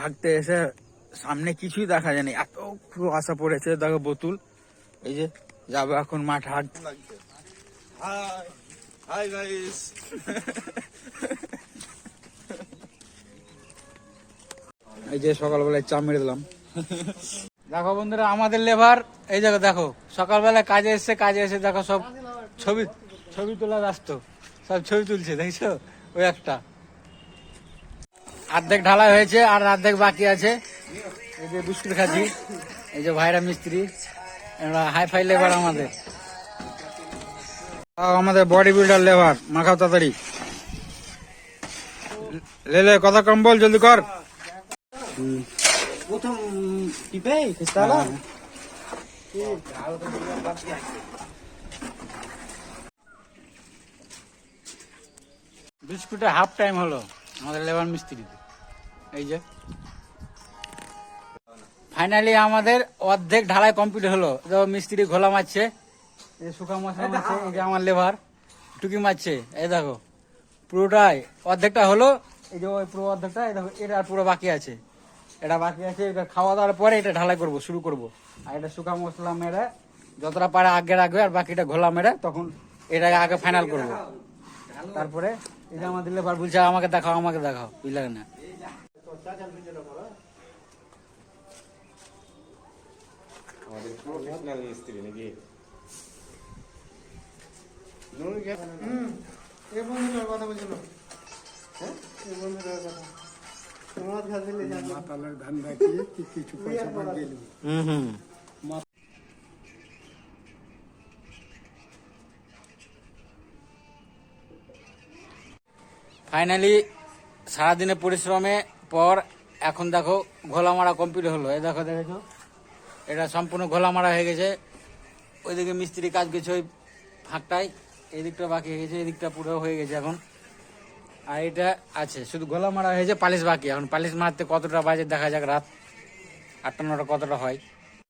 হাঁটতে এসে সামনে কিছুই দেখা যায়নি, এত কুয়াশা পড়েছে। দেখো বোতল, এই যে যাবো এখন মাঠে হাঁটতে। হাই গাইস, এই যে সকালবেলায় চা মেরে দিলাম। দেখো বন্ধুরা আমাদের লেবার, এই দেখো দেখো সকালবেলা কাজে এসছে, কাজে এসে দেখো সব ছবি ছবি তোলা ব্যস্ত, সব ছবি তুলছে দেখছো। ওই একটা অর্ধেক ঢালাই হয়েছে আর অর্ধেক বাকি আছে। এই যে বিস্কুট খাচ্ছি, এই যে ভাইরা মিস্ত্রি, হাই ফাই লেবার আমাদের। আমাদের বডি বিল্ডার লেবার, মাখাও তাড়াতাড়ি, লে কথা কম বল, জলদি কর। প্রথম টিপে বিস্কুটে হাফ টাইম হলো আমাদের লেবার মিস্ত্রিতে। এই যে ফাইনালি আমাদের অর্ধেক ঢালাই কমপ্লিট হলো। মিস্ত্রি ঘোলা মারছে, এই শুকা মশলা মারছে, এই যে আমার লেবার টুকি মারছে। এই দেখো পুরোটাই অর্ধেকটা হলো, এই যে ওই পুরো অর্ধেকটা, এই দেখো এটা পুরো বাকি আছে, এটা বাকি আছে। এটা খাওয়া দাওয়ার পরে এটা ঢালাই করবো, শুরু করবো। আর এটা শুকা মশলা মেরে যতটা পারে আগে রাখবে, আর বাকিটা ঘোলা মেরে তখন এটাকে আগে ফাইনাল করবো। তারপরে এই যে আমাদের লেবার বলছে আমাকে দেখাও, আমাকে দেখাও, বুঝলে না। আমাদের প্রফেশনাল মিস্ত্রি নাকি? এই বন্ধুটার কথা বলছিল, হ্যাঁ এই বন্ধুটার কথা তোমার কাছে মাতালের ধান রাখি কিছু পয়সা পাঠিয়ে দিল। ফাইনালি সারাদিনের পরিশ্রমে পর এখন দেখো ঘোলা মারা কমপ্লিট হলো। এই দেখো দেখেছো, এটা সম্পূর্ণ ঘোলা মারা হয়ে গেছে। ওইদিকে মিস্ত্রি কাজ গেছে ওই ফাঁকটায়, এই দিকটা বাকি হয়ে গেছে, এই দিকটা পুরো হয়ে গেছে এখন। আর এটা আছে শুধু ঘোলা মারা হয়েছে, পালিশ বাকি। এখন পালিশ মারতে কতটা বাজে দেখা যাক, রাত 8টা 9টা কতটা হয়।